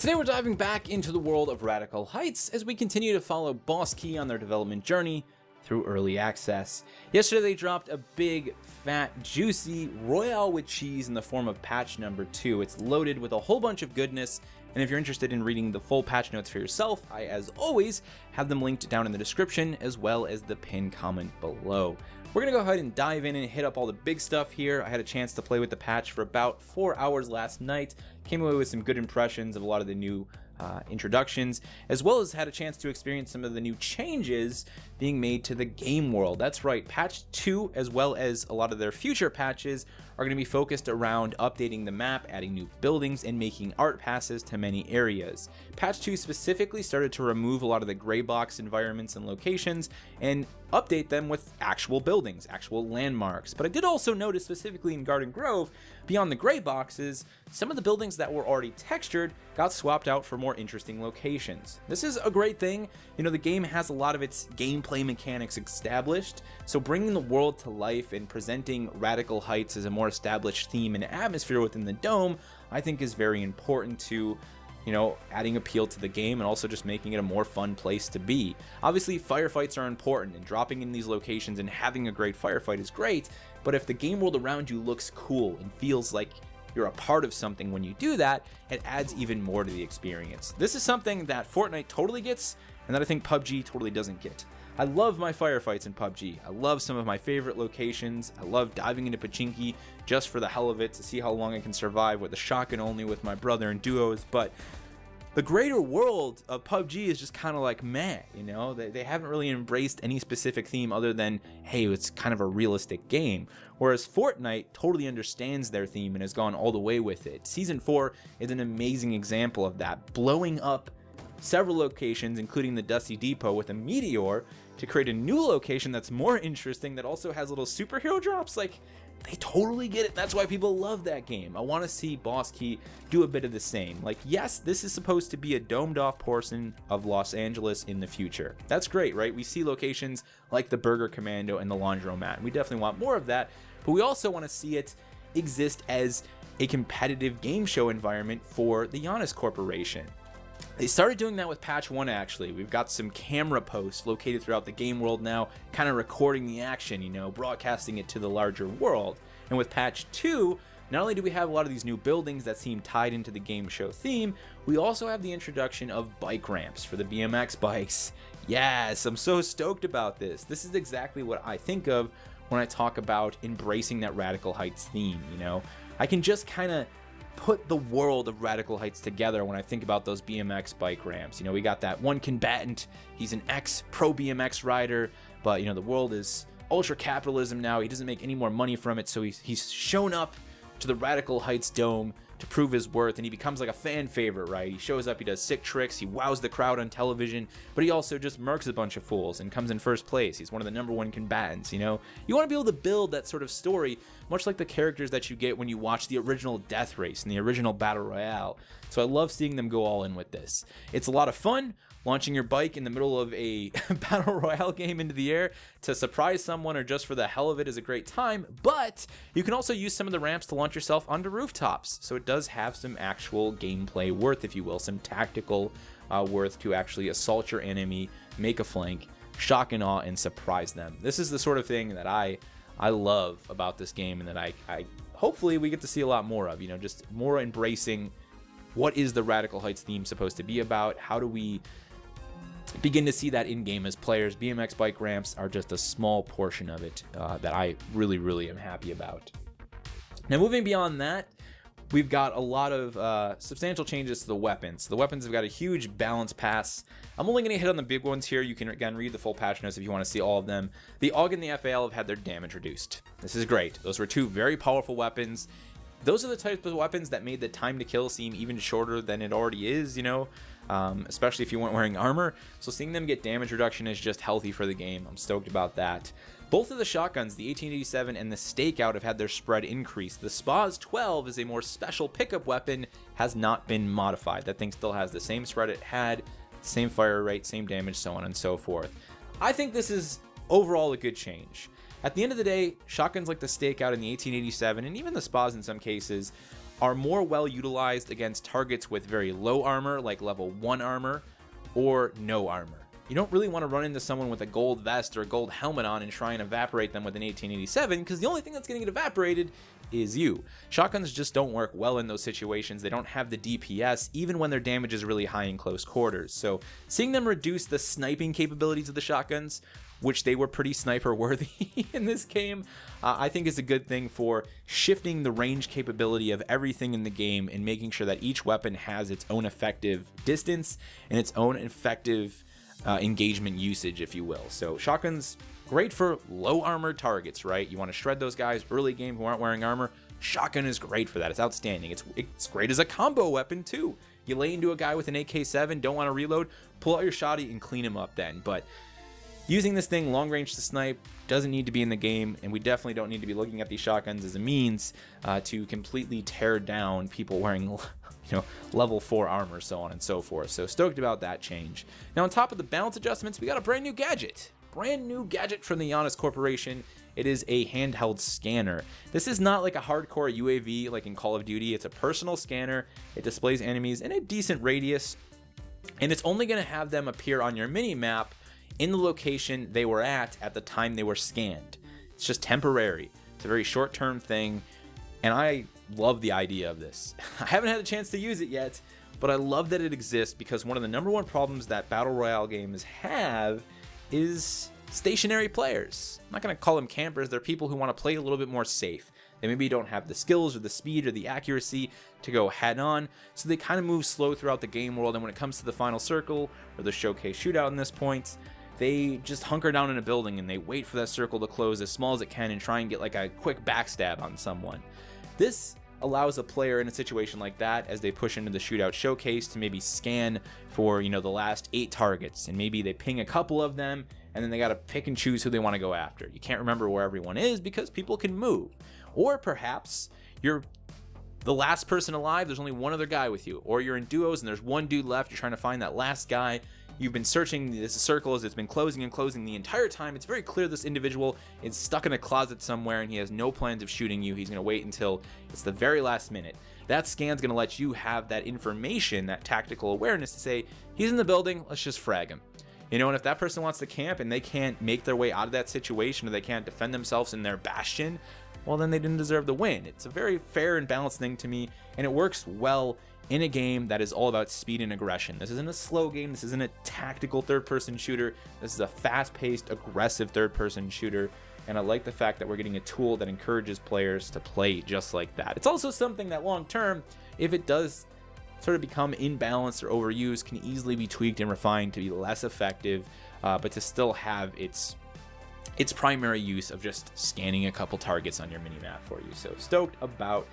Today we're diving back into the world of Radical Heights as we continue to follow Boss Key on their development journey through early access. Yesterday they dropped a big, fat, juicy Royale with cheese in the form of patch number 2. It's loaded with a whole bunch of goodness, and if you're interested in reading the full patch notes for yourself, I, as always, have them linked down in the description as well as the pinned comment below. We're going to go ahead and dive in and hit up all the big stuff here. I had a chance to play with the patch for about 4 hours last night. Came away with some good impressions of a lot of the new introductions, as well as had a chance to experience some of the new changes being made to the game world. That's right, patch 2 as well as a lot of their future patches are going to be focused around updating the map, adding new buildings, and making art passes to many areas. Patch 2 specifically started to remove a lot of the gray box environments and locations and update them with actual buildings, actual landmarks. But I did also notice specifically in Garden Grove, beyond the gray boxes, some of the buildings that were already textured got swapped out for more interesting locations. This is a great thing. You know, the game has a lot of its gameplay mechanics established, so bringing the world to life and presenting Radical Heights as a more established theme and atmosphere within the dome, I think is very important to, you know, adding appeal to the game and also just making it a more fun place to be. Obviously, firefights are important, and dropping in these locations and having a great firefight is great, but if the game world around you looks cool and feels like you're a part of something when you do that, it adds even more to the experience. This is something that Fortnite totally gets, and that I think PUBG totally doesn't get. I love my firefights in PUBG. I love some of my favorite locations. I love diving into Pochinki just for the hell of it to see how long I can survive with a shotgun only with my brother in duos, but the greater world of PUBG is just kind of like meh, you know? They haven't really embraced any specific theme other than, hey, it's kind of a realistic game. Whereas Fortnite totally understands their theme and has gone all the way with it. Season 4 is an amazing example of that, blowing up several locations, including the Dusty Depot, with a meteor to create a new location that's more interesting, that also has little superhero drops. Like, they totally get it. That's why people love that game. I want to see Boss Key do a bit of the same. Like, yes, this is supposed to be a domed off portion of Los Angeles in the future. That's great, right? We see locations like the Burger Commando and the Laundromat. We definitely want more of that, but we also want to see it exist as a competitive game show environment for the Giannis Corporation. They started doing that with patch 1 actually. We've got some camera posts located throughout the game world now, kind of recording the action, you know, broadcasting it to the larger world. And with patch 2, not only do we have a lot of these new buildings that seem tied into the game show theme, we also have the introduction of bike ramps for the BMX bikes. Yes, I'm so stoked about this. This is exactly what I think of when I talk about embracing that Radical Heights theme, you know. I can just kind of put the world of Radical Heights together when I think about those BMX bike ramps. You know, we got that one combatant, he's an ex-pro BMX rider, but you know, the world is ultra capitalism now. He doesn't make any more money from it, so he's shown up to the Radical Heights dome to prove his worth, and he becomes like a fan favorite, right? He shows up, he does sick tricks, he wows the crowd on television, but he also just murks a bunch of fools and comes in first place. He's one of the #1 combatants, you know? You want to be able to build that sort of story, much like the characters that you get when you watch the original Death Race and the original Battle Royale. So I love seeing them go all in with this. It's a lot of fun launching your bike in the middle of a Battle Royale game into the air to surprise someone or just for the hell of it is a great time, but you can also use some of the ramps to launch yourself onto rooftops. So it does have some actual gameplay worth, if you will, some tactical worth to actually assault your enemy, make a flank, shock and awe, and surprise them. This is the sort of thing that I love about this game, and that I hopefully we get to see a lot more of, you know, just more embracing what is the Radical Heights theme supposed to be about. How do we begin to see that in-game as players? BMX bike ramps are just a small portion of it that I really am happy about. Now, moving beyond that, we've got a lot of substantial changes to the weapons. The weapons have got a huge balance pass. I'm only going to hit on the big ones here. You can, again, read the full patch notes if you want to see all of them. The AUG and the FAL have had their damage reduced. This is great. Those were two very powerful weapons. Those are the types of weapons that made the time to kill seem even shorter than it already is, you know, especially if you weren't wearing armor. So seeing them get damage reduction is just healthy for the game. I'm stoked about that. Both of the shotguns, the 1887 and the Stakeout, have had their spread increased. The SPAS 12 is a more special pickup weapon, has not been modified. That thing still has the same spread it had, same fire rate, same damage, so on and so forth. I think this is overall a good change. At the end of the day, shotguns like the Stakeout and the 1887, and even the SPAS in some cases, are more well utilized against targets with very low armor, like level 1 armor, or no armor. You don't really want to run into someone with a gold vest or a gold helmet on and try and evaporate them with an 1887, because the only thing that's going to get evaporated is you. Shotguns just don't work well in those situations. They don't have the DPS, even when their damage is really high in close quarters. So seeing them reduce the sniping capabilities of the shotguns, which they were pretty sniper worthy in this game, I think is a good thing for shifting the range capability of everything in the game and making sure that each weapon has its own effective distance and its own effective engagement usage, if you will. So shotguns, great for low armored targets, right? You want to shred those guys early game who aren't wearing armor. Shotgun is great for that. It's outstanding. It's great as a combo weapon too. You lay into a guy with an AK-7, don't want to reload, pull out your shotty and clean him up then. But using this thing long range to snipe doesn't need to be in the game, and we definitely don't need to be looking at these shotguns as a means to completely tear down people wearing level 4 armor, so on and so forth. So stoked about that change. Now on top of the balance adjustments, we got a brand new gadget. Brand new gadget from the Janus Corporation. It is a handheld scanner. This is not like a hardcore UAV like in Call of Duty. It's a personal scanner. It displays enemies in a decent radius, and it's only going to have them appear on your mini map in the location they were at the time they were scanned. It's just temporary. It's a very short-term thing, and I love the idea of this. I haven't had a chance to use it yet, but I love that it exists, because one of the #1 problems that Battle Royale games have is stationary players. I'm not going to call them campers. They're people who want to play a little bit more safe. They maybe don't have the skills or the speed or the accuracy to go head on, so they kind of move slow throughout the game world, and when it comes to the final circle or the showcase shootout in this point, they just hunker down in a building and they wait for that circle to close as small as it can and try and get like a quick backstab on someone. This allows a player in a situation like that, as they push into the shootout showcase, to maybe scan for, the last 8 targets, and maybe they ping a couple of them, and then they got to pick and choose who they want to go after. You can't remember where everyone is because people can move. Or perhaps you're the last person alive, there's only one other guy with you, or you're in duos and there's one dude left, you're trying to find that last guy. You've been searching this circle as it's been closing and closing the entire time. It's very clear this individual is stuck in a closet somewhere and he has no plans of shooting you. He's going to wait until it's the very last minute. That scan's going to let you have that information, that tactical awareness to say, he's in the building, let's just frag him. And if that person wants to camp and they can't make their way out of that situation, or they can't defend themselves in their bastion, well, then they didn't deserve the win. It's a very fair and balanced thing to me, and it works well in a game that is all about speed and aggression. This isn't a slow game. This isn't a tactical third-person shooter. This is a fast-paced, aggressive third-person shooter, and I like the fact that we're getting a tool that encourages players to play just like that. It's also something that long-term, if it does sort of become imbalanced or overused, can easily be tweaked and refined to be less effective, but to still have its primary use of just scanning a couple targets on your mini-map for you. So stoked about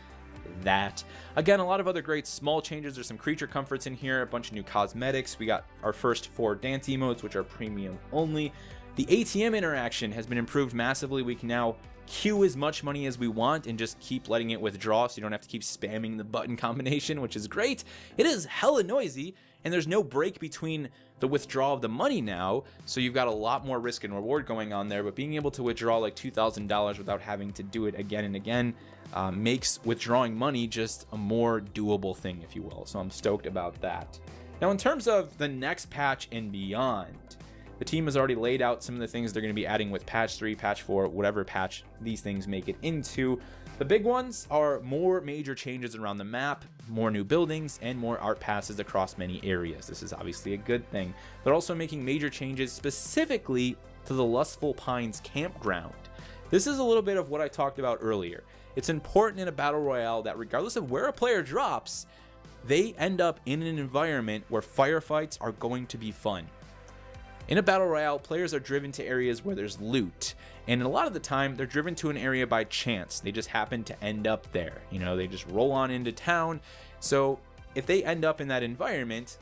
that. Again, a lot of other great small changes. There's some creature comforts in here, a bunch of new cosmetics. We got our first 4 dance emotes, which are premium only. The ATM interaction has been improved massively. We can now queue as much money as we want and just keep letting it withdraw, so you don't have to keep spamming the button combination, which is great. It is hella noisy, and there's no break between the withdrawal of the money now, so you've got a lot more risk and reward going on there, but being able to withdraw like $2,000 without having to do it again and again makes withdrawing money just a more doable thing, if you will. So I'm stoked about that. Now, in terms of the next patch and beyond, the team has already laid out some of the things they're going to be adding with patch 3, patch 4, whatever patch these things make it into. The big ones are more major changes around the map, more new buildings, and more art passes across many areas. This is obviously a good thing. They're also making major changes specifically to the Lustful Pines campground. This is a little bit of what I talked about earlier. It's important in a battle royale that regardless of where a player drops, they end up in an environment where firefights are going to be fun. In a battle royale, players are driven to areas where there's loot, and a lot of the time they're driven to an area by chance. They just happen to end up there. They just roll on into town. So if they end up in that environment,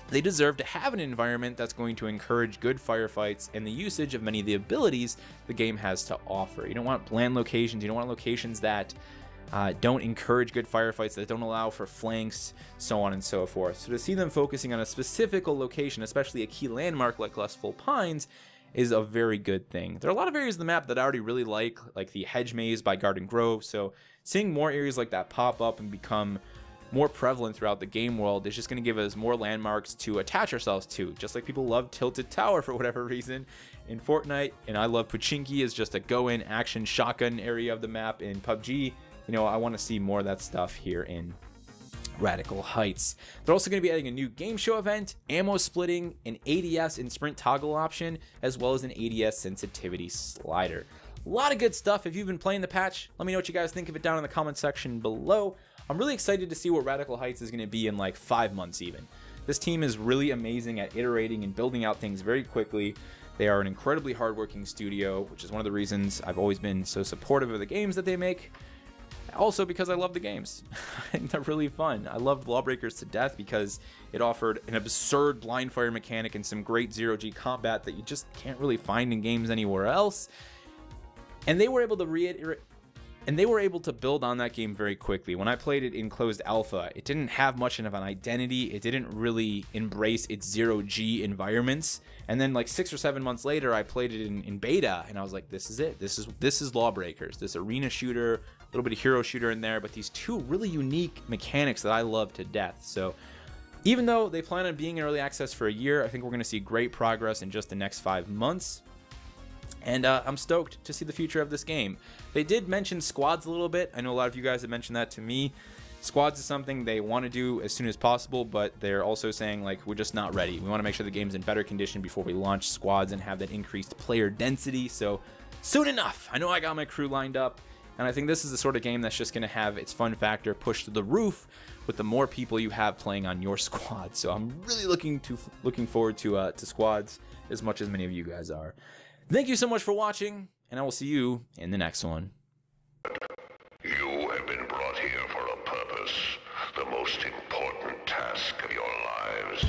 they deserve to have an environment that's going to encourage good firefights and the usage of many of the abilities the game has to offer. You don't want bland locations. You don't want locations that don't encourage good firefights, that don't allow for flanks, so on and so forth. So to see them focusing on a specific location, especially a key landmark like Lustful Pines, is a very good thing. There are a lot of areas of the map that I already really like the Hedge Maze by Garden Grove, so seeing more areas like that pop up and become more prevalent throughout the game world is just going to give us more landmarks to attach ourselves to, just like people love Tilted Tower for whatever reason in Fortnite, and I love Pochinki as just a go-in action shotgun area of the map in PUBG. You know, I want to see more of that stuff here in Radical Heights. They're also going to be adding a new game show event, ammo splitting, an ADS and sprint toggle option, as well as an ADS sensitivity slider. A lot of good stuff. If you've been playing the patch, let me know what you guys think of it down in the comment section below. I'm really excited to see what Radical Heights is going to be in like 5 months even. This team is really amazing at iterating and building out things very quickly. They are an incredibly hardworking studio, which is one of the reasons I've always been so supportive of the games that they make. Also because I love the games. They're really fun. I loved Lawbreakers to death because it offered an absurd blind fire mechanic and some great zero-G combat that you just can't really find in games anywhere else. And they were able to reiterate, and they were able to build on that game very quickly. When I played it in closed alpha, it didn't have much of an identity. It didn't really embrace its zero-G environments. And then like 6 or 7 months later, I played it in beta, and I was like, this is it. This is Lawbreakers. This arena shooter, a little bit of hero shooter in there, but these two really unique mechanics that I love to death. So even though they plan on being in early access for a year, I think we're going to see great progress in just the next 5 months. And I'm stoked to see the future of this game. They did mention squads a little bit. I know a lot of you guys have mentioned that to me. Squads is something they want to do as soon as possible, but they're also saying, like, we're just not ready. We want to make sure the game's in better condition before we launch squads and have that increased player density. So soon enough. I know I got my crew lined up, and I think this is the sort of game that's just going to have its fun factor pushed to the roof with the more people you have playing on your squad. So I'm really looking forward to squads as much as many of you guys are. Thank you so much for watching, and I will see you in the next one. You have been brought here for a purpose, the most important task of your lives.